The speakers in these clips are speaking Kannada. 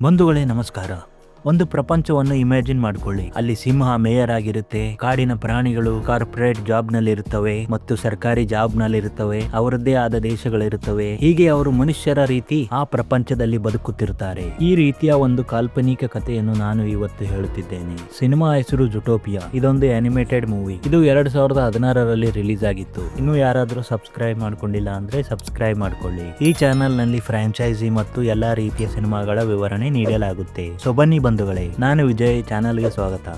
ಬಂಧುಗಳೇ ನಮಸ್ಕಾರ. ಒಂದು ಪ್ರಪಂಚವನ್ನು ಇಮ್ಯಾಜಿನ್ ಮಾಡ್ಕೊಳ್ಳಿ. ಅಲ್ಲಿ ಸಿಂಹ ಮೇಯರ್ ಆಗಿರುತ್ತೆ, ಕಾಡಿನ ಪ್ರಾಣಿಗಳು ಕಾರ್ಪೊರೇಟ್ ಜಾಬ್ ನಲ್ಲಿ ಇರುತ್ತವೆ ಮತ್ತು ಸರ್ಕಾರಿ ಜಾಬ್ ನಲ್ಲಿ ಇರುತ್ತವೆ, ಅವರದ್ದೇ ಆದ ದೇಶಗಳಿರುತ್ತವೆ. ಹೀಗೆ ಅವರು ಮನುಷ್ಯರ ರೀತಿ ಆ ಪ್ರಪಂಚದಲ್ಲಿ ಬದುಕುತ್ತಿರುತ್ತಾರೆ. ಈ ರೀತಿಯ ಒಂದು ಕಾಲ್ಪನಿಕ ಕಥೆಯನ್ನು ನಾನು ಇವತ್ತು ಹೇಳುತ್ತಿದ್ದೇನೆ. ಸಿನಿಮಾ ಹೆಸರು ಜುಟೋಪಿಯಾ. ಇದೊಂದು ಅನಿಮೇಟೆಡ್ ಮೂವಿ. ಇದು 2016ರಲ್ಲಿ ರಿಲೀಸ್ ಆಗಿತ್ತು. ಇನ್ನು ಯಾರಾದ್ರೂ ಸಬ್ಸ್ಕ್ರೈಬ್ ಮಾಡ್ಕೊಂಡಿಲ್ಲ ಅಂದ್ರೆ ಸಬ್ಸ್ಕ್ರೈಬ್ ಮಾಡ್ಕೊಳ್ಳಿ. ಈ ಚಾನೆಲ್ ನಲ್ಲಿ ಫ್ರಾಂಚೈಸಿ ಮತ್ತು ಎಲ್ಲಾ ರೀತಿಯ ಸಿನಿಮಾಗಳ ವಿವರಣೆ ನೀಡಲಾಗುತ್ತೆ. ಸೊ ಬನ್ನಿ ಬಂಧುಗಳೇ, ನಾನು ವಿಜಯ್, ಚಾನೆಲ್ಗೆ ಸ್ವಾಗತ.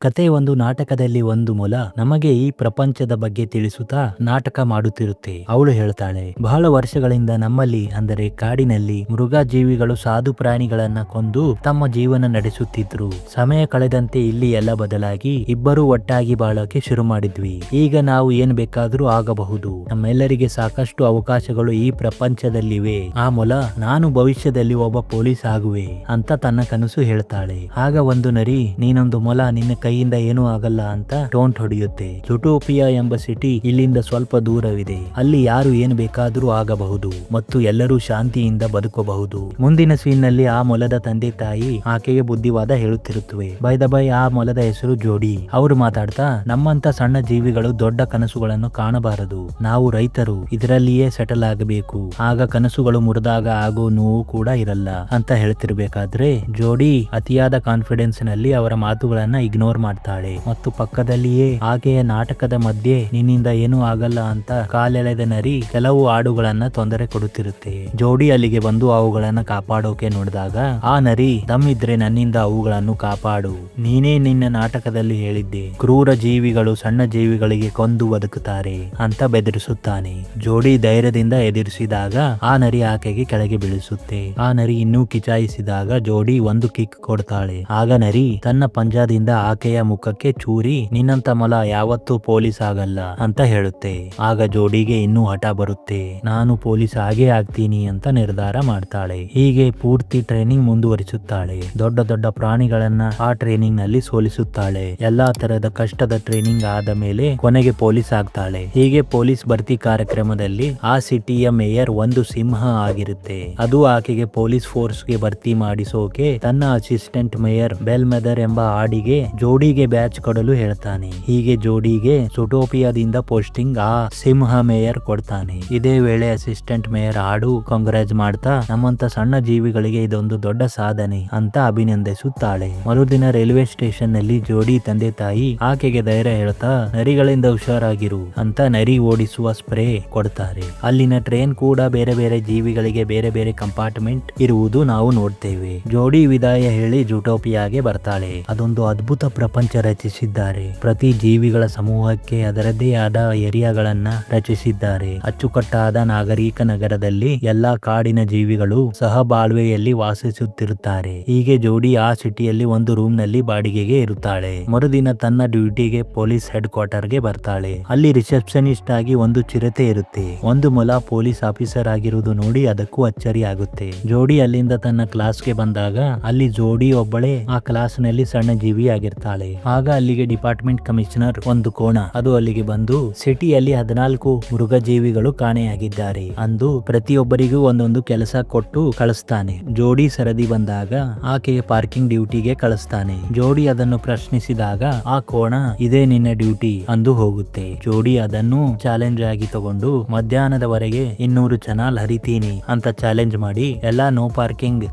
ಕತೆ ಒಂದು ನಾಟಕದಲ್ಲಿ ಒಂದು ಮೊಲ ನಮಗೆ ಈ ಪ್ರಪಂಚದ ಬಗ್ಗೆ ತಿಳಿಸುತ್ತಾ ನಾಟಕ ಮಾಡುತ್ತಿರುತ್ತೆ. ಅವಳು ಹೇಳ್ತಾಳೆ, ಬಹಳ ವರ್ಷಗಳಿಂದ ನಮ್ಮಲ್ಲಿ ಅಂದರೆ ಕಾಡಿನಲ್ಲಿ ಮೃಗ ಜೀವಿಗಳು ಸಾಧು ಪ್ರಾಣಿಗಳನ್ನ ಕೊಂದು ತಮ್ಮ ಜೀವನ ನಡೆಸುತ್ತಿದ್ರು. ಸಮಯ ಕಳೆದಂತೆ ಇಲ್ಲಿ ಎಲ್ಲ ಬದಲಾಗಿ ಇಬ್ಬರು ಒಟ್ಟಾಗಿ ಬಾಳೋಕೆ ಶುರು ಮಾಡಿದ್ವಿ. ಈಗ ನಾವು ಏನ್ ಬೇಕಾದ್ರೂ ಆಗಬಹುದು. ನಮ್ಮೆಲ್ಲರಿಗೆ ಸಾಕಷ್ಟು ಅವಕಾಶಗಳು ಈ ಪ್ರಪಂಚದಲ್ಲಿವೆ. ಆ ಮೊಲ, ನಾನು ಭವಿಷ್ಯದಲ್ಲಿ ಒಬ್ಬ ಪೊಲೀಸ್ ಆಗುವೆ ಅಂತ ತನ್ನ ಕನಸು ಹೇಳ್ತಾಳೆ. ಆಗ ಒಂದು ನರಿ, ನೀನೊಂದು ಮೊಲ, ನಿನ್ನ ಕೈಯಿಂದ ಏನೂ ಆಗಲ್ಲ ಅಂತ ಟೋಂಟ್ ಹೊಡೆಯುತ್ತೆ. ಜುಟೋಪಿಯಾ ಎಂಬ ಸಿಟಿ ಇಲ್ಲಿಂದ ಸ್ವಲ್ಪ ದೂರವಿದೆ. ಅಲ್ಲಿ ಯಾರು ಏನು ಬೇಕಾದ್ರೂ ಆಗಬಹುದು ಮತ್ತು ಎಲ್ಲರೂ ಶಾಂತಿಯಿಂದ ಬದುಕಬಹುದು. ಮುಂದಿನ ಸೀನ್ ನಲ್ಲಿ ಆ ಮೊಲದ ತಂದೆ ತಾಯಿ ಆಕೆಗೆ ಬುದ್ಧಿವಾದ ಹೇಳುತ್ತಿರುತ್ತವೆ. ಬೈ ದ ಬೈ, ಆ ಮೊಲದ ಹೆಸರು ಜೋಡಿ. ಅವರು ಮಾತಾಡ್ತಾ, ನಮ್ಮಂತ ಸಣ್ಣ ಜೀವಿಗಳು ದೊಡ್ಡ ಕನಸುಗಳನ್ನು ಕಾಣಬಾರದು. ನಾವು ರೈತರು, ಇದರಲ್ಲಿಯೇ ಸೆಟಲ್ ಆಗಬೇಕು. ಆಗ ಕನಸುಗಳು ಮುರಿದಾಗ ಆಗೋ ನೋವು ಕೂಡ ಇರಲ್ಲ ಅಂತ ಹೇಳ್ತಿರ್ಬೇಕಾದ್ರೆ ಜೋಡಿ ಅತಿಯಾದ ಕಾನ್ಫಿಡೆನ್ಸ್ ನಲ್ಲಿ ಅವರ ಮಾತುಗಳನ್ನ ಇಗ್ನೋರ್ ಮಾಡ್ತಾಳೆ ಮತ್ತು ಪಕ್ಕದಲ್ಲಿಯೇ ಆಕೆಯ ನಾಟಕದ ಮಧ್ಯೆ ನಿನ್ನಿಂದ ಏನೂ ಆಗಲ್ಲ ಅಂತ ಕಾಲೆಳೆದ ನರಿ ಕೆಲವು ಹಾಡುಗಳನ್ನ ತೊಂದರೆ ಕೊಡುತ್ತಿರುತ್ತೆ. ಜೋಡಿ ಅಲ್ಲಿಗೆ ಬಂದು ಅವುಗಳನ್ನ ಕಾಪಾಡೋಕೆ ನೋಡಿದಾಗ ಆ ನರಿ, ದಮ್ಮಿದ್ರೆ ನನ್ನಿಂದ ಅವುಗಳನ್ನು ಕಾಪಾಡು, ನೀನೇ ನಿನ್ನ ನಾಟಕದಲ್ಲಿ ಹೇಳಿದ್ದೆ ಕ್ರೂರ ಜೀವಿಗಳು ಸಣ್ಣ ಜೀವಿಗಳಿಗೆ ಕೊಂದು ಬದುಕುತ್ತಾರೆ ಅಂತ ಬೆದರಿಸುತ್ತಾನೆ. ಜೋಡಿ ಧೈರ್ಯದಿಂದ ಎದುರಿಸಿದಾಗ ಆ ನರಿ ಆಕೆಗೆ ಕೆಳಗೆ ಬೀಳಿಸುತ್ತೆ. ಆ ನರಿ ಇನ್ನೂ ಕಿಚಾಯಿಸಿದಾಗ ಜೋಡಿ ಒಂದು ಕಿಕ್ ಕೊಡ್ತಾಳೆ. ಆಗ ನರಿ ತನ್ನ ಪಂಜಾದಿಂದ ಆಕೆಯ ಮುಖಕ್ಕೆ ಚೂರಿ, ನಿನ್ನಂತ ಮೊಲ ಯಾವತ್ತೂ ಪೊಲೀಸ್ ಆಗಲ್ಲ ಅಂತ ಹೇಳುತ್ತೆ. ಆಗ ಜೋಡಿಗೆ ಇನ್ನೂ ಹಠ ಬರುತ್ತೆ. ನಾನು ಪೊಲೀಸ್ ಆಗೇ ಆಗ್ತೀನಿ ಅಂತ ನಿರ್ಧಾರ ಮಾಡ್ತಾಳೆ. ಹೀಗೆ ಪೂರ್ತಿ ಟ್ರೈನಿಂಗ್ ಮುಂದುವರಿಸುತ್ತಾಳೆ. ದೊಡ್ಡ ದೊಡ್ಡ ಪ್ರಾಣಿಗಳನ್ನ ಆ ಟ್ರೈನಿಂಗ್ ನಲ್ಲಿ ಸೋಲಿಸುತ್ತಾಳೆ. ಎಲ್ಲಾ ತರದ ಕಷ್ಟದ ಟ್ರೈನಿಂಗ್ ಆದ ಮೇಲೆ ಕೊನೆಗೆ ಪೊಲೀಸ್ ಆಗ್ತಾಳೆ. ಹೀಗೆ ಪೊಲೀಸ್ ಭರ್ತಿ ಕಾರ್ಯಕ್ರಮದಲ್ಲಿ ಆ ಸಿಟಿಯ ಮೇಯರ್ ಒಂದು ಸಿಂಹ ಆಗಿರುತ್ತೆ. ಅದು ಆಕೆಗೆ ಪೊಲೀಸ್ ಫೋರ್ಸ್ ಗೆ ಭರ್ತಿ ಮಾಡಿಸೋಕೆ ತನ್ನ ಅಸಿಸ್ಟೆಂಟ್ ಮೇಯರ್ ಬೆಲ್ಮೆದರ್ ಎಂಬ ಆಡಿಗೆ ಜೋಡಿಗೆ ಬ್ಯಾಚ್ ಕೊಡಲು ಹೇಳ್ತಾನೆ. ಹೀಗೆ ಜೋಡಿಗೆ ಜುಟೋಪಿಯಾದಿಂದ ಪೋಸ್ಟಿಂಗ್ ಆ ಸಿಂಹ ಮೇಯರ್ ಕೊಡ್ತಾನೆ. ಇದೇ ವೇಳೆ ಅಸಿಸ್ಟೆಂಟ್ ಮೇಯರ್ ಆಡು ಕಾಂಗ್ರಾಜ್ ಮಾಡ್ತಾ, ನಮ್ಮಂತ ಸಣ್ಣ ಜೀವಿಗಳಿಗೆ ಇದೊಂದು ದೊಡ್ಡ ಸಾಧನೆ ಅಂತ ಅಭಿನಂದಿಸುತ್ತಾಳೆ. ಮರುದಿನ ರೈಲ್ವೆ ಸ್ಟೇಷನ್ ನಲ್ಲಿ ಜೋಡಿ ತಂದೆ ತಾಯಿ ಆಕೆಗೆ ಧೈರ್ಯ ಹೇಳ್ತಾ, ನರಿಗಳಿಂದ ಹುಷಾರಾಗಿರು ಅಂತ ನರಿ ಓಡಿಸುವ ಸ್ಪ್ರೇ ಕೊಡ್ತಾರೆ. ಅಲ್ಲಿನ ಟ್ರೈನ್ ಕೂಡ ಬೇರೆ ಬೇರೆ ಜೀವಿಗಳಿಗೆ ಬೇರೆ ಬೇರೆ ಕಂಪಾರ್ಟ್ಮೆಂಟ್ ಇರುವುದು ನಾವು ನೋಡ್ತೇವೆ. ಜೋಡಿ ವಿದಾಯ ಹೇಳಿ ಜುಟೋಪಿಯಾಗೆ ಬರ್ತಾಳೆ. ಅದೊಂದು ಅದ್ಭುತ ಪ್ರಪಂಚ ರಚಿಸಿದ್ದಾರೆ. ಪ್ರತಿ ಜೀವಿಗಳ ಸಮೂಹಕ್ಕೆ ಅದರದ್ದೇ ಆದ ಏರಿಯಾಗಳನ್ನ ರಚಿಸಿದ್ದಾರೆ. ಅಚ್ಚುಕಟ್ಟಾದ ನಾಗರಿಕ ನಗರದಲ್ಲಿ ಎಲ್ಲಾ ಕಾಡಿನ ಜೀವಿಗಳು ಸಹಬಾಳ್ವೆಯಲ್ಲಿ ವಾಸಿಸುತ್ತಿರುತ್ತಾರೆ. ಹೀಗೆ ಜೋಡಿ ಆ ಸಿಟಿಯಲ್ಲಿ ಒಂದು ರೂಮ್ ನಲ್ಲಿ ಬಾಡಿಗೆಗೆ ಇರುತ್ತಾಳೆ. ಮರುದಿನ ತನ್ನ ಡ್ಯೂಟಿಗೆ ಪೊಲೀಸ್ ಹೆಡ್ ಕ್ವಾರ್ಟರ್ ಗೆ ಬರ್ತಾಳೆ. ಅಲ್ಲಿ ರಿಸೆಪ್ಷನಿಸ್ಟ್ ಆಗಿ ಒಂದು ಚಿರತೆ ಇರುತ್ತೆ. ಒಂದು ಮೊಲ ಪೊಲೀಸ್ ಆಫೀಸರ್ ಆಗಿರುವುದು ನೋಡಿ ಅದಕ್ಕೂ ಅಚ್ಚರಿ ಆಗುತ್ತೆ. ಜೋಡಿ ಅಲ್ಲಿಂದ ತನ್ನ ಕ್ಲಾಸ್ಗೆ ಬಂದಾಗ ಅಲ್ಲಿ ಜೋಡಿ ಒಬ್ಬಳೇ ಆ ಕ್ಲಾಸ್ ನಲ್ಲಿ ಸಣ್ಣ ಜೀವಿ ಆಗಿರ್ತಾಳೆ. ಆಗ ಅಲ್ಲಿಗೆ ಡಿಪಾರ್ಟ್ಮೆಂಟ್ ಕಮಿಷನರ್ ಒಂದು ಕೋಣ ಅದು ಅಲ್ಲಿಗೆ ಬಂದು, ಸಿಟಿಯಲ್ಲಿ 14 ಮೃಗಜೀವಿಗಳು ಕಾಣೆಯಾಗಿದ್ದಾರೆ ಅಂದು ಪ್ರತಿಯೊಬ್ಬರಿಗೂ ಒಂದೊಂದು ಕೆಲಸ ಕೊಟ್ಟು ಕಳಿಸ್ತಾನೆ. ಜೋಡಿ ಸರದಿ ಬಂದಾಗ ಆಕೆಯ ಪಾರ್ಕಿಂಗ್ ಡ್ಯೂಟಿಗೆ ಕಳಿಸ್ತಾನೆ. ಜೋಡಿ ಅದನ್ನು ಪ್ರಶ್ನಿಸಿದಾಗ ಆ ಕೋಣ, ಇದೇ ನಿನ್ನ ಡ್ಯೂಟಿ ಅಂದು ಹೋಗುತ್ತೆ. ಜೋಡಿ ಅದನ್ನು ಚಾಲೆಂಜ್ ಆಗಿ ತಗೊಂಡು ಮಧ್ಯಾಹ್ನದವರೆಗೆ 200 ಚಲಾನ್ ಹರಿತೀನಿ ಅಂತ ಚಾಲೆಂಜ್ ಮಾಡಿ ಎಲ್ಲಾ ನೋ ಪಾರ್ಕಿಂಗ್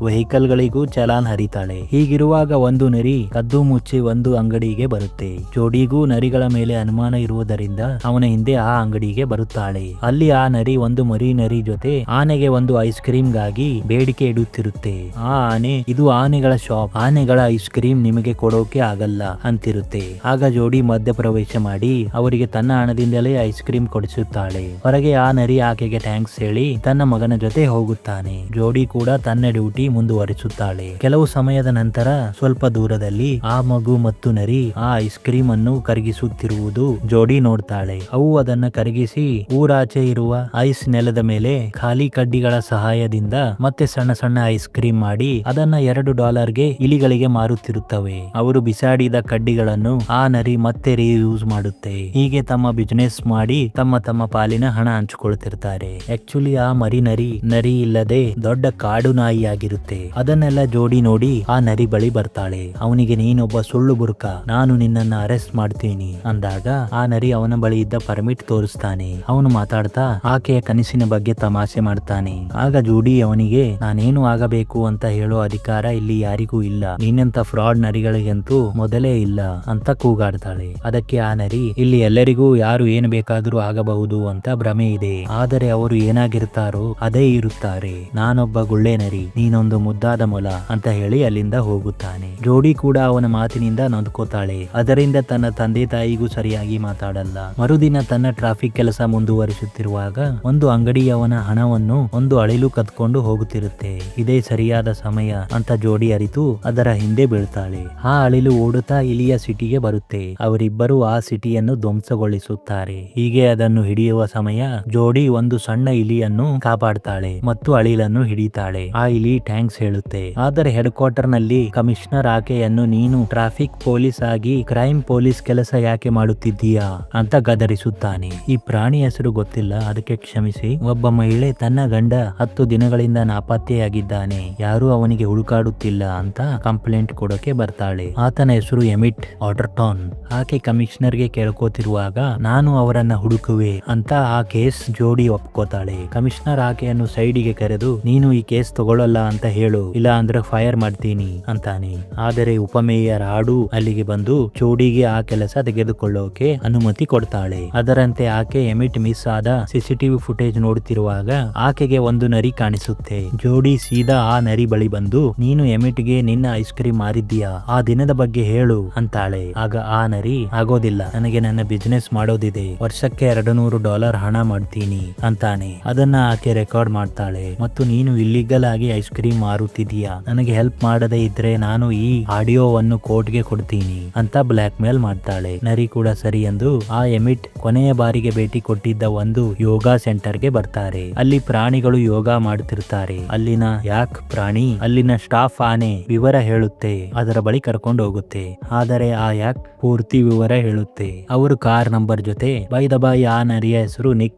ವೆಹಿಕಲ್ ಗಳಿಗೂ ಚಲಾನ್ ಹರಿತಾಳೆ. ಹೀಗಿರುವಾಗ ಒಂದು ನರಿ ಕದ್ದು ಮುಚ್ಚಿ ಒಂದು ಅಂಗಡಿಗೆ ಬರುತ್ತೆ. ಜೋಡಿಗೂ ನರಿಗಳ ಮೇಲೆ ಅನುಮಾನ ಇರುವುದರಿಂದ ಅವನ ಹಿಂದೆ ಆ ಅಂಗಡಿಗೆ ಬರುತ್ತಾಳೆ. ಅಲ್ಲಿ ಆ ನರಿ ಒಂದು ಮರಿ ನರಿ ಜೊತೆ ಆನೆಗೆ ಒಂದು ಐಸ್ ಕ್ರೀಮ್ ಗಾಗಿ ಬೇಡಿಕೆ ಇಡುತ್ತಿರುತ್ತೆ. ಆ ಆನೆ, ಇದು ಆನೆಗಳ ಶಾಪ್, ಆನೆಗಳ ಐಸ್ ಕ್ರೀಮ್ ನಿಮಗೆ ಕೊಡೋಕೆ ಆಗಲ್ಲ ಅಂತಿರುತ್ತೆ. ಆಗ ಜೋಡಿ ಮಧ್ಯಪ್ರವೇಶ ಮಾಡಿ ಅವರಿಗೆ ತನ್ನ ಹಣದಿಂದಲೇ ಐಸ್ ಕ್ರೀಮ್ ಕೊಡಿಸುತ್ತಾಳೆ. ಹೊರಗೆ ಆ ನರಿ ಆಕೆಗೆ ಥ್ಯಾಂಕ್ಸ್ ಹೇಳಿ ತನ್ನ ಮಗನ ಜೊತೆ ಹೋಗುತ್ತಾನೆ. ಜೋಡಿ ಕೂಡ ತನ್ನ ಡ್ಯೂಟಿ ಮುಂದುವರಿಸುತ್ತಾಳೆ. ಕೆಲವು ಸಮಯದ ನಂತರ ಸ್ವಲ್ಪ ದೂರದಲ್ಲಿ ಆ ಮಗು ಮತ್ತು ಮತ್ತು ನರಿ ಆ ಐಸ್ ಕ್ರೀಮ್ ಅನ್ನು ಕರಗಿಸುತ್ತಿರುವುದು ಜೋಡಿ ನೋಡ್ತಾಳೆ. ಅವು ಅದನ್ನ ಕರಗಿಸಿ ಊರಾಚೆ ಇರುವ ಐಸ್ ನೆಲದ ಮೇಲೆ ಖಾಲಿ ಕಡ್ಡಿಗಳ ಸಹಾಯದಿಂದ ಮತ್ತೆ ಸಣ್ಣ ಸಣ್ಣ ಐಸ್ ಕ್ರೀಮ್ ಮಾಡಿ ಅದನ್ನ $2ಗೆ ಇಲಿಗಳಿಗೆ ಮಾರುತ್ತಿರುತ್ತವೆ. ಅವರು ಬಿಸಾಡಿದ ಕಡ್ಡಿಗಳನ್ನು ಆ ನರಿ ಮತ್ತೆ ರೀಯೂಸ್ ಮಾಡುತ್ತೆ. ಹೀಗೆ ತಮ್ಮ ಬಿಸಿನೆಸ್ ಮಾಡಿ ತಮ್ಮ ಪಾಲಿನ ಹಣ ಹಂಚಿಕೊಳ್ತಿರ್ತಾರೆ. ಆಕ್ಚುಲಿ ಆ ನರಿ ಇಲ್ಲದೆ ದೊಡ್ಡ ಕಾಡು ನಾಯಿ ಆಗಿರುತ್ತೆ. ಅದನ್ನೆಲ್ಲ ಜೋಡಿ ನೋಡಿ ಆ ನರಿ ಬಳಿ ಬರ್ತಾಳೆ. ಅವನಿಗೆ ನೀನೊಬ್ಬ ಸುಳ್ಳು ಬುರ್ಕ, ನಾನು ನಿನ್ನನ್ನ ಅರೆಸ್ಟ್ ಮಾಡ್ತೀನಿ ಅಂದಾಗ ಆ ನರಿ ಅವನ ಬಳಿ ಇದ್ದ ಪರ್ಮಿಟ್ ತೋರಿಸ್ತಾನೆ. ಅವನು ಮಾತಾಡ್ತಾ ಆಕೆಯ ಕನಸಿನ ಬಗ್ಗೆ ತಮಾಷೆ ಮಾಡ್ತಾನೆ. ಆಗ ಜೂಡಿ ಅವನಿಗೆ ನಾನೇನು ಆಗಬೇಕು ಅಂತ ಹೇಳೋ ಅಧಿಕಾರ ಇಲ್ಲಿ ಯಾರಿಗೂ ಇಲ್ಲ, ನೀನಂತ ಫ್ರಾಡ್ ನರಿಗಳಿಗಂತೂ ಮೊದಲೇ ಇಲ್ಲ ಅಂತ ಕೂಗಾಡ್ತಾಳೆ. ಅದಕ್ಕೆ ಆ ನರಿ ಇಲ್ಲಿ ಎಲ್ಲರಿಗೂ ಯಾರು ಏನು ಬೇಕಾದ್ರೂ ಆಗಬಹುದು ಅಂತ ಭ್ರಮೆ ಇದೆ, ಆದರೆ ಅವರು ಏನಾಗಿರ್ತಾರೋ ಅದೇ ಇರುತ್ತಾರೆ. ನಾನೊಬ್ಬ ಗುಳ್ಳೆ ನರಿ, ನೀನೊಂದು ಮುದ್ದಾದ ಮೊಲ ಅಂತ ಹೇಳಿ ಅಲ್ಲಿಂದ ಹೋಗುತ್ತಾನೆ. ಜೋಡಿ ಕೂಡ ಅವನ ಮಾತಿನಿಂದ ನೊಂದ್ಕೋತಾಳೆ. ಅದರಿಂದ ತನ್ನ ತಂದೆ ತಾಯಿಗೂ ಸರಿಯಾಗಿ ಮಾತಾಡಲ್ಲ. ಮರುದಿನ ತನ್ನ ಟ್ರಾಫಿಕ್ ಕೆಲಸ ಮುಂದುವರಿಸುತ್ತಿರುವಾಗ ಒಂದು ಅಂಗಡಿಯವನ ಹಣವನ್ನು ಒಂದು ಅಳಿಲು ಕದ್ಕೊಂಡು ಹೋಗುತ್ತಿರುತ್ತೆ. ಇದೇ ಸರಿಯಾದ ಸಮಯ ಅಂತ ಜೋಡಿ ಅರಿತು ಅದರ ಹಿಂದೆ ಬೀಳ್ತಾಳೆ. ಆ ಅಳಿಲು ಓಡುತ್ತಾ ಇಲಿಯ ಸಿಟಿಗೆ ಬರುತ್ತೆ. ಅವರಿಬ್ಬರು ಆ ಸಿಟಿಯನ್ನು ಧ್ವಂಸಗೊಳಿಸುತ್ತಾರೆ. ಹೀಗೆ ಅದನ್ನು ಹಿಡಿಯುವ ಸಮಯ ಜೋಡಿ ಒಂದು ಸಣ್ಣ ಇಲಿಯನ್ನು ಕಾಪಾಡ್ತಾಳೆ ಮತ್ತು ಅಳಿಲನ್ನು ಹಿಡಿತಾಳೆ. ಆ ಇಲಿ ಥ್ಯಾಂಕ್ಸ್ ಹೇಳುತ್ತೆ. ಆದರೆ ಹೆಡ್ ಕ್ವಾರ್ಟರ್ ನಲ್ಲಿ ಕಮಿಷನರ್ ಆಕೆಯನ್ನು ನೀನು ಟ್ರಾಫಿಕ್ ಪೊಲೀಸ್ ಆಗಿ ಕ್ರೈಮ್ ಪೊಲೀಸ್ ಕೆಲಸ ಯಾಕೆ ಮಾಡುತ್ತಿದ್ದೀಯಾ ಅಂತ ಗದರಿಸುತ್ತಾನೆ. ಈ ಪ್ರಾಣಿ ಹೆಸರು ಗೊತ್ತಿಲ್ಲ, ಅದಕ್ಕೆ ಕ್ಷಮಿಸಿ. ಒಬ್ಬ ಮಹಿಳೆ ತನ್ನ ಗಂಡ 10 ದಿನಗಳಿಂದ ನಾಪತ್ತೆಯಾಗಿದ್ದಾನೆ, ಯಾರು ಅವನಿಗೆ ಹುಡುಕಾಡುತ್ತಿಲ್ಲ ಅಂತ ಕಂಪ್ಲೇಂಟ್ ಕೊಡೋಕೆ ಬರ್ತಾಳೆ. ಆತನ ಹೆಸರು ಎಮಿಟ್ ಆಟರ್ಟನ್. ಆಕೆ ಕಮಿಷನರ್ ಗೆ ಕೇಳ್ಕೋತಿರುವಾಗ ನಾನು ಅವರನ್ನ ಹುಡುಕುವೆ ಅಂತ ಆ ಕೇಸ್ ಜೋಡಿ ಒಪ್ಕೋತಾಳೆ. ಕಮಿಷನರ್ ಆಕೆಯನ್ನು ಸೈಡಿಗೆ ಕರೆದು ನೀನು ಈ ಕೇಸ್ ತಗೊಳ್ಳಲ್ಲ ಅಂತ ಹೇಳು, ಇಲ್ಲ ಅಂದ್ರೆ ಫೈರ್ ಮಾಡ್ತೀನಿ ಅಂತಾನೆ. ಆದರೆ ಉಪಮೇಯರ್ ಆಡು ಅಲ್ಲಿಗೆ ಬಂದು ಜೋಡಿಗೆ ಆ ಕೆಲಸ ತೆಗೆದುಕೊಳ್ಳೋಕೆ ಅನುಮತಿ ಕೊಡ್ತಾಳೆ. ಅದರಂತೆ ಆಕೆ ಎಮಿಟ್ ಮಿಸ್ ಆದ ಸಿಸಿಟಿವಿ ಫುಟೇಜ್ ನೋಡುತ್ತಿರುವಾಗ ಆಕೆಗೆ ಒಂದು ನರಿ ಕಾಣಿಸುತ್ತೆ. ಜೋಡಿ ಸೀದಾ ಆ ನರಿ ಬಳಿ ಬಂದು ನೀನು ಎಮಿಟ್ ಗೆ ನಿನ್ನ ಐಸ್ ಕ್ರೀಮ್ ಮಾರಿದ್ದೀಯಾ, ಆ ದಿನದ ಬಗ್ಗೆ ಹೇಳು ಅಂತಾಳೆ. ಆಗ ಆ ನರಿ ಆಗೋದಿಲ್ಲ, ನನಗೆ ನನ್ನ ಬಿಸಿನೆಸ್ ಮಾಡೋದಿದೆ, ವರ್ಷಕ್ಕೆ $200 ಹಣ ಮಾಡ್ತೀನಿ ಅಂತಾನೆ. ಅದನ್ನ ಆಕೆ ರೆಕಾರ್ಡ್ ಮಾಡ್ತಾಳೆ ಮತ್ತು ನೀನು ಇಲ್ಲಿಗಲ್ ಆಗಿ ಐಸ್ ಕ್ರೀಮ್ ಮಾರುತ್ತಿದೀಯಾ, ನನಗೆ ಹೆಲ್ಪ್ ಮಾಡದೇ ಇದ್ರೆ ನಾನು ಈ ಆಡಿಯೋವನ್ನು ಕೋರ್ಟ್ಗೆ ಕೊಡ್ತೀನಿ ಅಂತ ಬ್ಲಾಕ್ ಮೇಲ್ ಮಾಡ್ತಾಳೆ. ನರಿ ಕೂಡ ಸರಿ ಎಂದು ಆ ಎಮಿಟ್ ಕೊನೆಯ ಬಾರಿಗೆ ಭೇಟಿ ಕೊಟ್ಟಿದ್ದ ಒಂದು ಯೋಗ ಸೆಂಟರ್ಗೆ ಬರ್ತಾರೆ. ಅಲ್ಲಿ ಪ್ರಾಣಿಗಳು ಯೋಗ ಮಾಡ್ತಿರ್ತಾರೆ. ಅಲ್ಲಿನ ಯಾಕ್ ಪ್ರಾಣಿ ಅಲ್ಲಿನ ಸ್ಟಾಫ್ ಆನೆ ವಿವರ ಹೇಳುತ್ತೆ, ಅದರ ಬಳಿ ಕರ್ಕೊಂಡು ಹೋಗುತ್ತೆ. ಆದರೆ ಆ ಯಾಕ್ ಪೂರ್ತಿ ವಿವರ ಹೇಳುತ್ತೆ. ಅವರು ಕಾರ್ ನಂಬರ್ ಜೊತೆ ಬೈ ದ ಬೈ ಆ ನರಿಯ ಹೆಸರು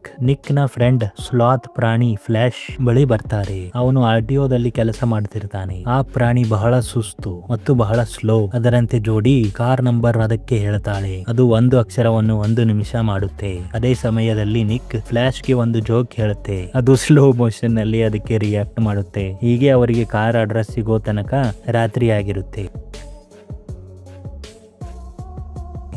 ನಿಕ್ ನ ಫ್ರೆಂಡ್ ಸ್ಲಾತ್ ಪ್ರಾಣಿ ಫ್ಲಾಶ್ ಬಳಿ ಬರ್ತಾರೆ. ಅವನು ಆರ್ಟಿಒದಲ್ಲಿ ಕೆಲಸ ಮಾಡ್ತಿರ್ತಾನೆ. ಆ ಪ್ರಾಣಿ ಬಹಳ ಸುಸ್ತು ಮತ್ತು ಬಹಳ ಸ್ಲೋ. ಅದರಂತೆ ಜೋಡಿ ಕಾರ್ ನಂಬರ್ ಅದಕ್ಕೆ ಹೇಳ್ತಾಳೆ. ಅದು ಒಂದು ಅಕ್ಷರವನ್ನು 1 ನಿಮಿಷ ಮಾಡುತ್ತೆ. ಅದೇ ಸಮಯದಲ್ಲಿ ನಿಕ್ ಫ್ಲಾಶ್ ಗೆ ಒಂದು ಜೋಕ್ ಹೇಳುತ್ತೆ. ಅದು ಸ್ಲೋ ಮೋಷನ್ ನಲ್ಲಿ ಅದಕ್ಕೆ ರಿಯಾಕ್ಟ್ ಮಾಡುತ್ತೆ. ಹೀಗೆ ಅವರಿಗೆ ಕಾರ್ ಅಡ್ರೆಸ್ ಸಿಗೋ ತನಕ ರಾತ್ರಿ ಆಗಿರುತ್ತೆ.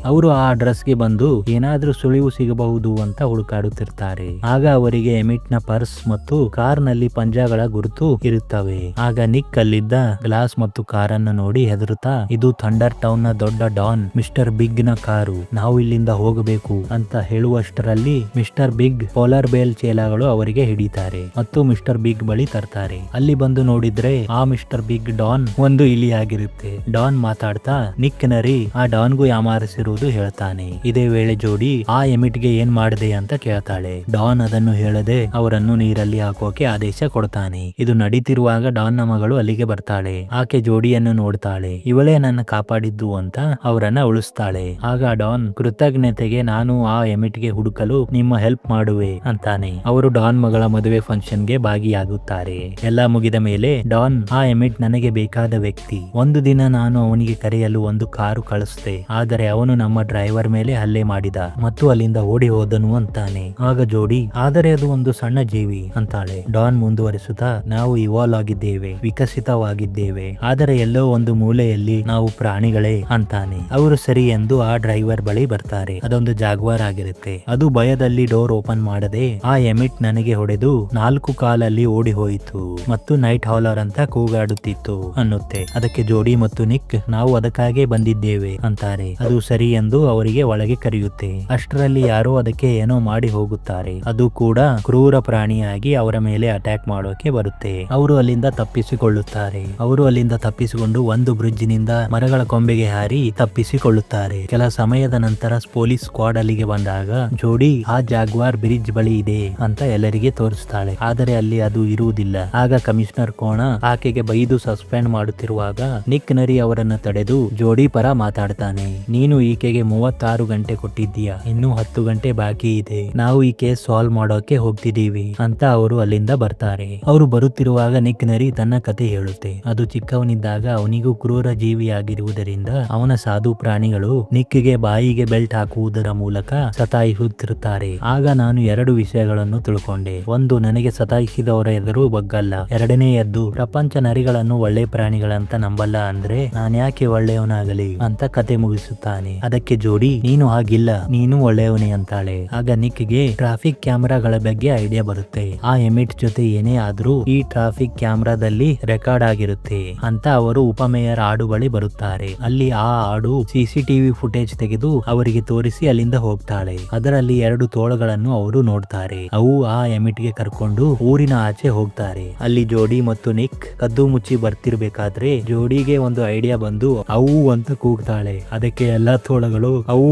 ಅವರು ಆ ಅಡ್ರೆಸ್ಗೆ ಬಂದು ಏನಾದ್ರೂ ಸುಳಿವು ಸಿಗಬಹುದು ಅಂತ ಹುಡುಕಾಡುತ್ತಿರ್ತಾರೆ. ಆಗ ಅವರಿಗೆ ಎಮಿಟ್ ನ ಪರ್ಸ್ ಮತ್ತು ಕಾರ್ ನಲ್ಲಿ ಪಂಜಾಗಳ ಗುರುತು ಇರುತ್ತವೆ. ಆಗ ನಿಕ್ ಅಲ್ಲಿದ್ದ ಗ್ಲಾಸ್ ಮತ್ತು ಕಾರನ್ನು ನೋಡಿ ಹೆದರುತ್ತಾ ಇದು ಥಂಡರ್ ಟೌನ್ ನ ದೊಡ್ಡ ಡಾನ್ ಮಿಸ್ಟರ್ ಬಿಗ್ ನ ಕಾರು, ನಾವು ಇಲ್ಲಿಂದ ಹೋಗಬೇಕು ಅಂತ ಹೇಳುವಷ್ಟರಲ್ಲಿ ಮಿಸ್ಟರ್ ಬಿಗ್ ಪೋಲಾರ್ ಬೇಲ್ ಚೇಲಾಗಳು ಅವರಿಗೆ ಹಿಡಿತಾರೆ ಮತ್ತು ಮಿಸ್ಟರ್ ಬಿಗ್ ಬಳಿ ತರ್ತಾರೆ. ಅಲ್ಲಿ ಬಂದು ನೋಡಿದ್ರೆ ಆ ಮಿಸ್ಟರ್ ಬಿಗ್ ಡಾನ್ ಒಂದು ಇಲಿ ಆಗಿರುತ್ತೆ. ಡಾನ್ ಮಾತಾಡ್ತಾ ನಿಕ್ ನರಿ ಆ ಡಾನ್ಗೂ ಯಾಮಾರಿಸಿರುವುದು ಹೇಳ್ತಾನೆ. ಇದೇ ವೇಳೆ ಜೋಡಿ ಆ ಎಮಿಟ್ ಗೆ ಏನ್ ಮಾಡಿದೆ ಅಂತ ಕೇಳ್ತಾಳೆ. ಡಾನ್ ಅದನ್ನು ಹೇಳದೆ ಅವರನ್ನು ನೀರಲ್ಲಿ ಹಾಕೋಕೆ ಆದೇಶ ಕೊಡ್ತಾನೆ. ಇದು ನಡೀತಿರುವಾಗ ಡಾನ್ ನ ಮಗಳು ಅಲ್ಲಿಗೆ ಬರ್ತಾಳೆ. ಆಕೆ ಜೋಡಿಯನ್ನು ನೋಡ್ತಾಳೆ. ಇವಳೇ ನನ್ನ ಕಾಪಾಡಿದ್ದು ಅಂತ ಅವರನ್ನ ಉಳಿಸ್ತಾಳೆ. ಆಗ ಡಾನ್ ಕೃತಜ್ಞತೆಗೆ ನಾನು ಆ ಎಮಿಟ್ ಗೆ ಹುಡುಕಲು ನಿಮ್ಮ ಹೆಲ್ಪ್ ಮಾಡುವೆ ಅಂತಾನೆ. ಅವರು ಡಾನ್ ಮಗಳ ಮದುವೆ ಫಂಕ್ಷನ್ ಗೆ ಭಾಗಿಯಾಗುತ್ತಾರೆ. ಎಲ್ಲ ಮುಗಿದ ಮೇಲೆ ಡಾನ್ ಆ ಎಮಿಟ್ ನನಗೆ ಬೇಕಾದ ವ್ಯಕ್ತಿ, ಒಂದು ದಿನ ನಾನು ಅವನಿಗೆ ಕರೆಯಲು ಒಂದು ಕಾರು ಕಳಿಸ್ದೆ, ಆದರೆ ಅವನು ನಮ್ಮ ಡ್ರೈವರ್ ಮೇಲೆ ಹಲ್ಲೆ ಮಾಡಿದ ಮತ್ತು ಅಲ್ಲಿಂದ ಓಡಿ ಹೋದನು ಅಂತಾನೆ. ಆಗ ಜೋಡಿ ಆದರೆ ಅದು ಒಂದು ಸಣ್ಣ ಜೀವಿ ಅಂತಾಳೆ. ಡಾನ್ ಮುಂದುವರಿಸುತ್ತಾ ನಾವು ಇವಾಲ್ವ್ ಆಗಿದ್ದೇವೆ, ವಿಕಸಿತವಾಗಿದ್ದೇವೆ, ಆದರೆ ಎಲ್ಲೋ ಒಂದು ಮೂಲೆಯಲ್ಲಿ ನಾವು ಪ್ರಾಣಿಗಳೇ ಅಂತಾನೆ. ಅವರು ಸರಿ ಎಂದು ಆ ಡ್ರೈವರ್ ಬಳಿ ಬರ್ತಾರೆ. ಅದೊಂದು ಜಾಗ್ವಾರ್ ಆಗಿರುತ್ತೆ. ಅದು ಭಯದಲ್ಲಿ ಡೋರ್ ಓಪನ್ ಮಾಡದೆ ಆ ಎಮಿಟ್ ನನಗೆ ಹೊಡೆದು 4 ಕಾಲಲ್ಲಿ ಓಡಿ ಹೋಯಿತು ಮತ್ತು ನೈಟ್ ಹಾಲರ್ ಅಂತ ಕೂಗಾಡುತ್ತಿತ್ತು ಅನ್ನುತ್ತೆ. ಅದಕ್ಕೆ ಜೋಡಿ ಮತ್ತು ನಿಕ್ ನಾವು ಅದಕ್ಕಾಗೆ ಬಂದಿದ್ದೇವೆ ಅಂತಾರೆ. ಅದು ಸರಿ ನರಿ ಎಂದು ಅವರಿಗೆ ಒಳಗೆ ಕರೆಯುತ್ತೆ. ಅಷ್ಟರಲ್ಲಿ ಯಾರೋ ಅದಕ್ಕೆ ಏನೋ ಮಾಡಿ ಹೋಗುತ್ತಾರೆ. ಅದು ಕೂಡ ಕ್ರೂರ ಪ್ರಾಣಿಯಾಗಿ ಅವರ ಮೇಲೆ ಅಟ್ಯಾಕ್ ಮಾಡೋಕೆ ಬರುತ್ತೆ. ಅವರು ಅಲ್ಲಿಂದ ತಪ್ಪಿಸಿಕೊಳ್ಳುತ್ತಾರೆ. ಅವರು ಅಲ್ಲಿಂದ ತಪ್ಪಿಸಿಕೊಂಡು ಒಂದು ಬ್ರಿಡ್ಜ್ ನಿಂದ ಮರಗಳ ಕೊಂಬೆಗೆ ಹಾರಿ ತಪ್ಪಿಸಿಕೊಳ್ಳುತ್ತಾರೆ. ಕೆಲ ಸಮಯದ ನಂತರ ಪೊಲೀಸ್ ಸ್ಕ್ವಾಡ್ ಅಲ್ಲಿಗೆ ಬಂದಾಗ ಜೋಡಿ ಆ ಜಾಗ್ವಾರ್ ಬ್ರಿಡ್ಜ್ ಬಳಿ ಇದೆ ಅಂತ ಎಲ್ಲರಿಗೆ ತೋರಿಸ್ತಾಳೆ. ಆದರೆ ಅಲ್ಲಿ ಅದು ಇರುವುದಿಲ್ಲ. ಆಗ ಕಮಿಷನರ್ ಕೋಣ ಆಕೆಗೆ ಬೈದು ಸಸ್ಪೆಂಡ್ ಮಾಡುತ್ತಿರುವಾಗ ನಿಕ್ ನರಿ ಅವರನ್ನ ತಡೆದು ಜೋಡಿ ಪರ ಮಾತಾಡ್ತಾನೆ. ನೀನು ಈಕೆಗೆ 36 ಗಂಟೆ ಕೊಟ್ಟಿದ್ದೀಯಾ, ಇನ್ನೂ 10 ಗಂಟೆ ಬಾಕಿ ಇದೆ. ನಾವು ಈ ಕೇಸ್ ಸಾಲ್ವ್ ಮಾಡೋಕೆ ಹೋಗ್ತಿದೀವಿ ಅಂತ ಅವರು ಅಲ್ಲಿಂದ ಬರ್ತಾರೆ. ಅವರು ಬರುತ್ತಿರುವಾಗ ನಿಕ್ ನರಿ ತನ್ನ ಕತೆ ಹೇಳುತ್ತೆ. ಅದು ಚಿಕ್ಕವನಿದ್ದಾಗ ಅವನಿಗೂ ಕ್ರೂರ ಜೀವಿಯಾಗಿರುವುದರಿಂದ ಅವನ ಸಾಧು ಪ್ರಾಣಿಗಳು ನಿಕ್ಗೆ ಬಾಯಿಗೆ ಬೆಲ್ಟ್ ಹಾಕುವುದರ ಮೂಲಕ ಸತಾಯಿಸುತ್ತಿರುತ್ತಾರೆ. ಆಗ ನಾನು 2 ವಿಷಯಗಳನ್ನು ತಿಳ್ಕೊಂಡೆ. ಒಂದು, ನನಗೆ ಸತಾಯಿಸಿದವರ ಎದುರು ಬಗ್ಗಲ್ಲ. ಎರಡನೆಯದ್ದು, ಪ್ರಪಂಚ ನರಿಗಳನ್ನು ಒಳ್ಳೆ ಪ್ರಾಣಿಗಳಂತ ನಂಬಲ್ಲ ಅಂದ್ರೆ ನಾನ್ಯಾಕೆ ಒಳ್ಳೆಯವನಾಗಲಿ ಅಂತ ಕತೆ ಮುಗಿಸುತ್ತಾನೆ. ಅದಕ್ಕೆ ಜೋಡಿ, ನೀನು ಹಾಗಿಲ್ಲ, ನೀನು ಒಳ್ಳೆಯವನೇ ಅಂತಾಳೆ. ಆಗ ನಿಕ್ಗೆ ಟ್ರಾಫಿಕ್ ಕ್ಯಾಮೆರಾಗಳ ಬಗ್ಗೆ ಐಡಿಯಾ ಬರುತ್ತೆ. ಆ ಎಮಿಟ್ ಜೊತೆ ಏನೇ ಆದ್ರೂ ಈ ಟ್ರಾಫಿಕ್ ಕ್ಯಾಮೆರಾದಲ್ಲಿ ರೆಕಾರ್ಡ್ ಆಗಿರುತ್ತೆ ಅಂತ ಅವರು ಉಪಮೇಯರ್ ಆಡು ಬಳಿ ಬರುತ್ತಾರೆ. ಅಲ್ಲಿ ಆ ಆಡು ಸಿಸಿಟಿವಿ ಫುಟೇಜ್ ತೆಗೆದು ಅವರಿಗೆ ತೋರಿಸಿ ಅಲ್ಲಿಂದ ಹೋಗ್ತಾಳೆ. ಅದರಲ್ಲಿ 2 ತೋಳಗಳನ್ನು ಅವರು ನೋಡ್ತಾರೆ. ಅವು ಆ ಎಮಿಟ್ಗೆ ಕರ್ಕೊಂಡು ಊರಿನ ಆಚೆ ಹೋಗ್ತಾರೆ. ಅಲ್ಲಿ ಜೋಡಿ ಮತ್ತು ನಿಕ್ ಕದ್ದು ಮುಚ್ಚಿ ಬರ್ತಿರ್ಬೇಕಾದ್ರೆ ಜೋಡಿಗೆ ಒಂದು ಐಡಿಯಾ ಬಂದು ಅವು ಅಂತ ಕೂಗ್ತಾಳೆ. ಅದಕ್ಕೆ ಎಲ್ಲಾ ತೋಳಗಳು ಅವು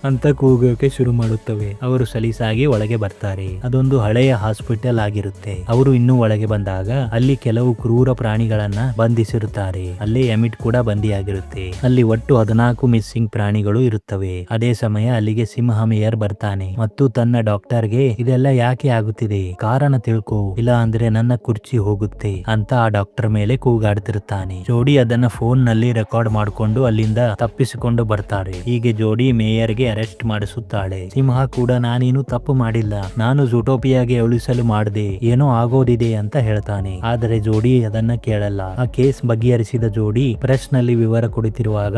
ಅಂತ ಕೂಗೋಕೆ ಶುರು ಮಾಡುತ್ತವೆ. ಅವರು ಸಲೀಸಾಗಿ ಒಳಗೆ ಬರ್ತಾರೆ. ಅದೊಂದು ಹಳೆಯ ಹಾಸ್ಪಿಟಲ್ ಆಗಿರುತ್ತೆ. ಅವರು ಇನ್ನೂ ಒಳಗೆ ಬಂದಾಗ ಅಲ್ಲಿ ಕೆಲವು ಕ್ರೂರ ಪ್ರಾಣಿಗಳನ್ನ ಬಂಧಿಸಿರುತ್ತಾರೆ. ಅಲ್ಲೇ ಎಮಿಟ್ ಕೂಡ ಬಂದಿಯಾಗಿರುತ್ತೆ. ಅಲ್ಲಿ ಒಟ್ಟು 14 ಮಿಸ್ಸಿಂಗ್ ಪ್ರಾಣಿಗಳು ಇರುತ್ತವೆ. ಅದೇ ಸಮಯ ಅಲ್ಲಿಗೆ ಸಿಂಹ ಮೇಯರ್ ಬರ್ತಾನೆ ಮತ್ತು ತನ್ನ ಡಾಕ್ಟರ್ಗೆ ಇದೆಲ್ಲ ಯಾಕೆ ಆಗುತ್ತಿದೆ, ಕಾರಣ ತಿಳ್ಕೊ, ಇಲ್ಲ ಅಂದ್ರೆ ನನ್ನ ಕುರ್ಚಿ ಹೋಗುತ್ತೆ ಅಂತ ಆ ಡಾಕ್ಟರ್ ಮೇಲೆ ಕೂಗಾಡ್ತಿರುತ್ತಾನೆ. ಜೋಡಿ ಅದನ್ನ ಫೋನ್ ನಲ್ಲಿ ರೆಕಾರ್ಡ್ ಮಾಡಿಕೊಂಡು ಅಲ್ಲಿಂದ ತಪ್ಪಿಸಿಕೊಂಡು ಬರ್ತಾರೆ. ಹೀಗೆ ಜೋಡಿ ಮೇಯರ್ಗೆ ಅರೆಸ್ಟ್ ಮಾಡಿಸುತ್ತಾಳೆ. ಸಿಂಹ ಕೂಡ ನಾನೇನು ತಪ್ಪು ಮಾಡಿಲ್ಲ, ನಾನು ಜೂಟೋಪಿಯಾಗೆ ಉಳಿಸಲು ಮಾಡಿದೆ, ಏನೋ ಆಗೋದಿದೆ ಅಂತ ಹೇಳ್ತಾನೆ. ಆದರೆ ಜೋಡಿ ಅದನ್ನ ಕೇಳಲ್ಲ. ಆ ಕೇಸ್ ಬಗೆಹರಿಸಿದ ಜೋಡಿ ಪ್ರೆಸ್ ನಲ್ಲಿ ವಿವರ ಕೊಡುತ್ತಿರುವಾಗ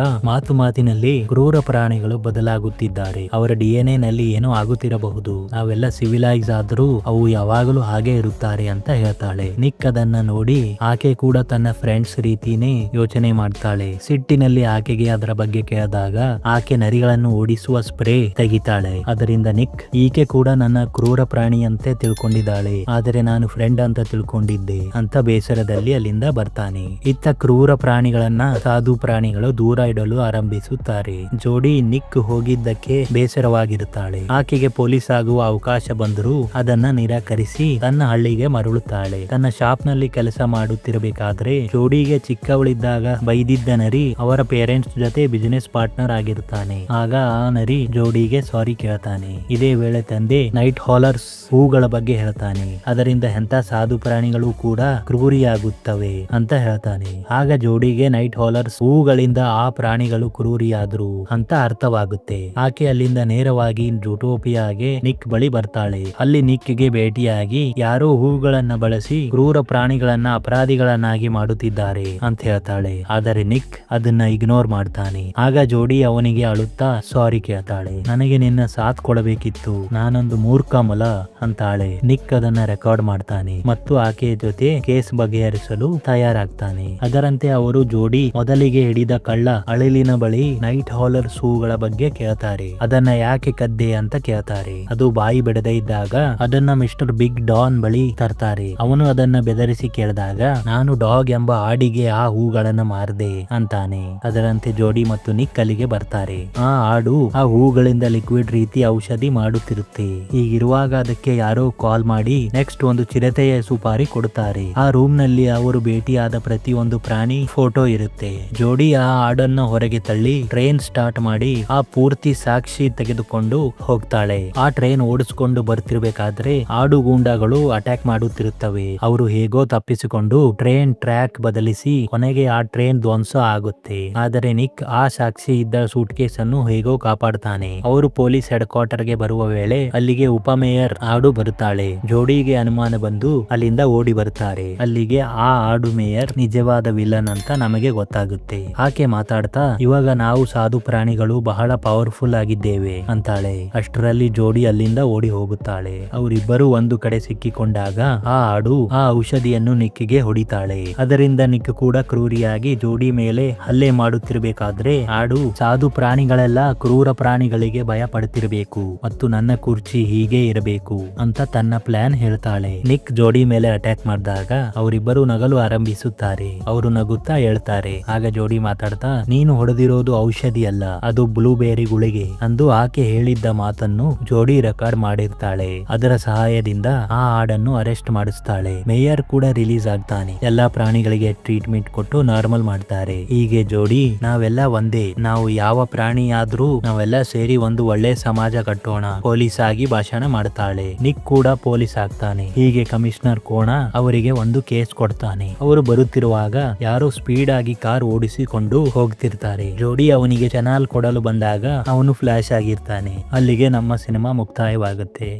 ಮಾತಿನಲ್ಲಿ ಕ್ರೂರ ಪ್ರಾಣಿಗಳು ಬದಲಾಗುತ್ತಿದ್ದಾರೆ, ಅವರ DNA ನಲ್ಲಿ ಏನೋ ಆಗುತ್ತಿರಬಹುದು, ನಾವೆಲ್ಲ ಸಿವಿಲೈಸ್ ಆದ್ರೂ ಅವು ಯಾವಾಗಲೂ ಹಾಗೆ ಇರುತ್ತಾರೆ ಅಂತ ಹೇಳ್ತಾಳೆ. ನಿಕ್ ಅದನ್ನ ನೋಡಿ ಆಕೆ ಕೂಡ ತನ್ನ ಫ್ರೆಂಡ್ಸ್ ರೀತಿನೇ ಯೋಚನೆ ಮಾಡ್ತಾಳೆ. ಸಿಟ್ಟಿನಲ್ಲಿ ಆಕೆಗೆ ಅದರ ಬಗ್ಗೆ ಕೇಳಿದಾಗ ಆಕೆ ನರಿಗಳನ್ನು ಓಡಿಸುವ ಸ್ಪ್ರೇ ತೆಗಿತಾಳೆ. ಅದರಿಂದ ನಿಕ್ ಈಕೆ ಕೂಡ ನನ್ನ ಕ್ರೂರ ಪ್ರಾಣಿಯಂತೆ ತಿಳ್ಕೊಂಡಿದ್ದಾಳೆ, ಆದರೆ ನಾನು ಫ್ರೆಂಡ್ ಅಂತ ತಿಳ್ಕೊಂಡಿದ್ದೆ ಅಂತ ಬೇಸರದಲ್ಲಿ ಅಲ್ಲಿಂದ ಬರ್ತಾನೆ. ಇತ್ತ ಕ್ರೂರ ಪ್ರಾಣಿಗಳನ್ನ ಸಾಧು ಪ್ರಾಣಿಗಳು ದೂರ ಇಡಲು ಆರಂಭಿಸುತ್ತಾರೆ. ಜೋಡಿ ನಿಕ್ ಹೋಗಿದ್ದಕ್ಕೆ ಬೇಸರವಾಗಿರುತ್ತಾಳೆ. ಆಕೆಗೆ ಪೊಲೀಸ್ ಆಗುವ ಅವಕಾಶ ಬಂದರೂ ಅದನ್ನ ನಿರಾಕರಿಸಿ ತನ್ನ ಹಳ್ಳಿಗೆ ಮರಳುತ್ತಾಳೆ. ತನ್ನ ಶಾಪ್ ನಲ್ಲಿ ಕೆಲಸ ಮಾಡುತ್ತಿರಬೇಕಾದ್ರೆ ಜೋಡಿಗೆ ಚಿಕ್ಕವಳಿದ್ದಾಗ ಬೈದಿದ್ದ ನರಿ ಅವರ ಪೇರೆಂಟ್ಸ್ ಜೊತೆ ಬಿಸಿನೆಸ್ ಪಾರ್ಟ್ನರ್ ಆಗಿರುತ್ತಾನೆ. ಆಗ ಆ ನರಿ ಜೋಡಿಗೆ ಸಾರಿ ಕೇಳ್ತಾನೆ. ಇದೇ ವೇಳೆ ತಂದೆ ನೈಟ್ ಹಾಲರ್ಸ್ ಹೂಗಳ ಬಗ್ಗೆ ಹೇಳ್ತಾನೆ. ಅದರಿಂದ ಎಂತ ಸಾಧು ಪ್ರಾಣಿಗಳು ಕೂಡ ಕ್ರೂರಿಯಾಗುತ್ತವೆ ಅಂತ ಹೇಳ್ತಾನೆ. ಆಗ ಜೋಡಿಗೆ ನೈಟ್ ಹಾಲರ್ಸ್ ಹೂಗಳಿಂದ ಆ ಪ್ರಾಣಿಗಳು ಕ್ರೂರಿಯಾದ್ರು ಅಂತ ಅರ್ಥವಾಗುತ್ತೆ. ಆಕೆ ಅಲ್ಲಿಂದ ನೇರವಾಗಿ ಜೂಟೋಪಿಯಾಗೆ ನಿಕ್ ಬಳಿ ಬರ್ತಾಳೆ. ಅಲ್ಲಿ ನಿಕ್ಗೆ ಭೇಟಿಯಾಗಿ ಯಾರೋ ಹೂಗಳನ್ನ ಬಳಸಿ ಕ್ರೂರ ಪ್ರಾಣಿಗಳನ್ನ ಅಪರಾಧಿಗಳನ್ನಾಗಿ ಮಾಡುತ್ತಿದ್ದಾರೆ ಅಂತ ಹೇಳ್ತಾಳೆ. ಆದರೆ ನಿಕ್ ಅದನ್ನ ಇಗ್ನೋರ್ ಮಾಡ್ತಾನೆ. ಆಗ ಜೋಡಿ ಅವನಿಗೆ ಅಳುತ್ತಾ ಸಾರಿ ಕೇಳ್ತಾಳೆ. ನನಗೆ ನಿನ್ನ ಸಾಥ್ ಕೊಡಬೇಕಿತ್ತು, ನಾನೊಂದು ಮೂರ್ಖ ಮೊಲ ಅಂತಾಳೆ. ನಿಕ್ ಅದನ್ನ ರೆಕಾರ್ಡ್ ಮಾಡ್ತಾನೆ ಮತ್ತು ಆಕೆಯ ಜೊತೆ ಕೇಸ್ ಬಗೆಹರಿಸಲು ತಯಾರಾಗ್ತಾನೆ. ಅದರಂತೆ ಅವರು ಜೋಡಿ ಮೊದಲಿಗೆ ಹಿಡಿದ ಕಳ್ಳ ಅಳಿಲಿನ ಬಳಿ ನೈಟ್ ಹಾಲರ್ಸ್ ಹೂಗಳ ಬಗ್ಗೆ ಕೇಳ್ತಾರೆ. ಅದನ್ನ ಯಾಕೆ ಕದ್ದೆ ಅಂತ ಕೇಳ್ತಾರೆ. ಅದು ಬಾಯಿ ಬಿಡದೆ ಇದ್ದಾಗ ಅದನ್ನ ಮಿಸ್ಟರ್ ಬಿಗ್ ಡಾನ್ ಬಳಿ ತರ್ತಾರೆ. ಅವನು ಅದನ್ನ ಬೆದರಿಸಿ ಕೇಳಿದಾಗ ನಾನು ಡಾಗ್ ಎಂಬ ಆಡಿಗೆ ಆ ಹೂಗಳನ್ನ ಮಾರ್ದೆ ಅಂತಾನೆ. ಅದರಂತೆ ಜೋಡಿ ಮತ್ತು ನಿಕ್ ಅಲ್ಲಿಗೆ ಬರ್ತಾರೆ. ಆ ಆಡು ಆ ಹೂಗಳಿಂದ ಲಿಕ್ವಿಡ್ ರೀತಿ ಔಷಧಿ ಮಾಡುತ್ತಿರುತ್ತೆ. ಹೀಗಿರುವಾಗ ಅದಕ್ಕೆ ಯಾರೋ ಕಾಲ್ ಮಾಡಿ ನೆಕ್ಸ್ಟ್ ಒಂದು ಚಿರತೆಯ ಸುಪಾರಿ ಕೊಡುತ್ತಾರೆ. ಆ ರೂಮ್ ನಲ್ಲಿ ಅವರು ಭೇಟಿಯಾದ ಪ್ರತಿಯೊಂದು ಪ್ರಾಣಿ ಫೋಟೋ ಇರುತ್ತೆ. ಜೋಡಿ ಆ ಆಡನ್ನ ಹೊರಗೆ ತಳ್ಳಿ ಟ್ರೈನ್ ಸ್ಟಾರ್ಟ್ ಮಾಡಿ ಆ ಪೂರ್ತಿ ಸಾಕ್ಷಿ ತೆಗೆದುಕೊಂಡು ಹೋಗ್ತಾಳೆ. ಆ ಟ್ರೈನ್ ಓಡಿಸ್ಕೊಂಡು ಬರ್ತಿರ್ಬೇಕಾದ್ರೆ ಆಡು ಗೂಂಡಾಗಳು ಅಟ್ಯಾಕ್ ಮಾಡುತ್ತಿರುತ್ತವೆ. ಅವರು ಹೇಗೋ ತಪ್ಪಿಸಿಕೊಂಡು ಟ್ರೈನ್ ಟ್ರ್ಯಾಕ್ ಬದಲಿಸಿ ಕೊನೆಗೆ ಆ ಟ್ರೈನ್ ಧ್ವಂಸ ಆಗುತ್ತೆ. ಆದರೆ ನಿಕ್ ಆ ಸಾಕ್ಷಿ ಇದ್ದ ಸೂಟ್ ಕೇಸ್ ಅನ್ನು ಹೇಗೋ ಕಾಪಾಡ ಮಾತಾಡ್ತಾನೆ. ಅವರು ಪೊಲೀಸ್ ಹೆಡ್ ಕ್ವಾರ್ಟರ್ ಗೆ ಬರುವ ವೇಳೆ ಅಲ್ಲಿಗೆ ಉಪಮೇಯರ್ ಆಡು ಬರುತ್ತಾಳೆ. ಜೋಡಿಗೆ ಅನುಮಾನ ಬಂದು ಅಲ್ಲಿಂದ ಓಡಿ ಬರುತ್ತಾರೆ. ಅಲ್ಲಿಗೆ ಆ ಆಡು ಮೇಯರ್ ನಿಜವಾದ ವಿಲನ್ ಅಂತ ನಮಗೆ ಗೊತ್ತಾಗುತ್ತೆ. ಆಕೆ ಮಾತಾಡ್ತಾ ಇವಾಗ ನಾವು ಸಾಧು ಪ್ರಾಣಿಗಳು ಬಹಳ ಪವರ್ಫುಲ್ ಆಗಿದ್ದೇವೆ ಅಂತಾಳೆ. ಅಷ್ಟರಲ್ಲಿ ಜೋಡಿ ಅಲ್ಲಿಂದ ಓಡಿ ಹೋಗುತ್ತಾಳೆ. ಅವರಿಬ್ಬರು ಒಂದು ಕಡೆ ಸಿಕ್ಕಿಕೊಂಡಾಗ ಆ ಆಡು ಆ ಔಷಧಿಯನ್ನು ನಿಕ್ಕಿಗೆ ಹೊಡಿತಾಳೆ. ಅದರಿಂದ ನಿಕ್ ಕೂಡ ಕ್ರೂರಿಯಾಗಿ ಜೋಡಿ ಮೇಲೆ ಹಲ್ಲೆ ಮಾಡುತ್ತಿರಬೇಕಾದ್ರೆ ಆಡು ಸಾಧು ಪ್ರಾಣಿಗಳೆಲ್ಲ ಕ್ರೂರ ಪ್ರಾಣಿಗಳಿಗೆ ಭಯ ಪಡ್ತಿರ್ಬೇಕು ಮತ್ತು ನನ್ನ ಕುರ್ಚಿ ಹೀಗೆ ಇರಬೇಕು ಅಂತ ತನ್ನ ಪ್ಲಾನ್ ಹೇಳ್ತಾಳೆ. ನಿಕ್ ಜೋಡಿ ಮೇಲೆ ಅಟ್ಯಾಕ್ ಮಾಡಿದಾಗ ಅವರಿಬ್ಬರು ನಗಲು ಆರಂಭಿಸುತ್ತಾರೆ. ಅವರು ನಗುತ್ತಾ ಹೇಳ್ತಾರೆ. ಆಗ ಜೋಡಿ ಮಾತಾಡ್ತಾ ನೀನು ಹೊಡೆದಿರೋದು ಔಷಧಿ ಅಲ್ಲ, ಅದು ಬ್ಲೂಬೇರಿ ಗುಳಿಗೆ ಅಂದು ಆಕೆ ಹೇಳಿದ್ದ ಮಾತನ್ನು ಜೋಡಿ ರೆಕಾರ್ಡ್ ಮಾಡಿರ್ತಾಳೆ. ಅದರ ಸಹಾಯದಿಂದ ಆ ಆಡನ್ನು ಅರೆಸ್ಟ್ ಮಾಡಿಸ್ತಾಳೆ. ಮೇಯರ್ ಕೂಡ ರಿಲೀಸ್ ಆಗ್ತಾನೆ. ಎಲ್ಲಾ ಪ್ರಾಣಿಗಳಿಗೆ ಟ್ರೀಟ್ಮೆಂಟ್ ಕೊಟ್ಟು ನಾರ್ಮಲ್ ಮಾಡ್ತಾರೆ. ಹೀಗೆ ಜೋಡಿ ನಾವೆಲ್ಲ ಒಂದೇ, ನಾವು ಯಾವ ಪ್ರಾಣಿ ಆದ್ರೂ ನಾವೆಲ್ಲ ಸೇರಿ ಒಂದು ಒಳ್ಳೆ ಸಮಾಜ ಕಟ್ಟೋಣ ಪೊಲೀಸ್ ಆಗಿ ಭಾಷಣ ಮಾಡ್ತಾಳೆ. ನಿಕ್ ಕೂಡ ಪೊಲೀಸ್ ಆಗ್ತಾನೆ. ಹೀಗೆ ಕಮಿಷನರ್ ಕೋಣ ಅವರಿಗೆ ಒಂದು ಕೇಸ್ ಕೊಡ್ತಾನೆ. ಅವರು ಬರುತ್ತಿರುವಾಗ ಯಾರೋ ಸ್ಪೀಡ್ ಆಗಿ ಕಾರ್ ಓಡಿಸಿಕೊಂಡು ಹೋಗ್ತಿರ್ತಾರೆ. ಜೋಡಿ ಅವನಿಗೆ ಚಾನಲ್ ಕೊಡಲು ಬಂದಾಗ ಅವನು ಫ್ಲಾಶ್ ಆಗಿರ್ತಾನೆ. ಅಲ್ಲಿಗೆ ನಮ್ಮ ಸಿನಿಮಾ ಮುಕ್ತಾಯವಾಗುತ್ತೆ.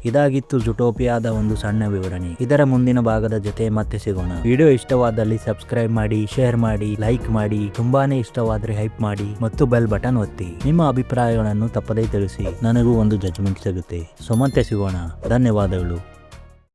ಇದಾಗಿತ್ತು ಜುಟೋಪಿಯಾದ ಒಂದು ಸಣ್ಣ ವಿವರಣೆ. ಇದರ ಮುಂದಿನ ಭಾಗದ ಜೊತೆ ಮತ್ತೆ ಸಿಗೋಣ. ವಿಡಿಯೋ ಇಷ್ಟವಾದಲ್ಲಿ ಸಬ್ಸ್ಕ್ರೈಬ್ ಮಾಡಿ, ಶೇರ್ ಮಾಡಿ, ಲೈಕ್ ಮಾಡಿ, ತುಂಬಾನೇ ಇಷ್ಟವಾದ್ರೆ ಹೈಪ್ ಮಾಡಿ ಮತ್ತು ಬೆಲ್ ಬಟನ್ ಒತ್ತಿ. ನಿಮ್ಮ ಅಭಿಪ್ರಾಯಗಳನ್ನು ತಪ್ಪದೇ ತಿಳಿಸಿ, ನನಗೂ ಒಂದು ಜಡ್ಜ್ಮೆಂಟ್ ಸಿಗುತ್ತೆ. ಸೊ ಮತ್ತೆ ಸಿಗೋಣ. ಧನ್ಯವಾದಗಳು.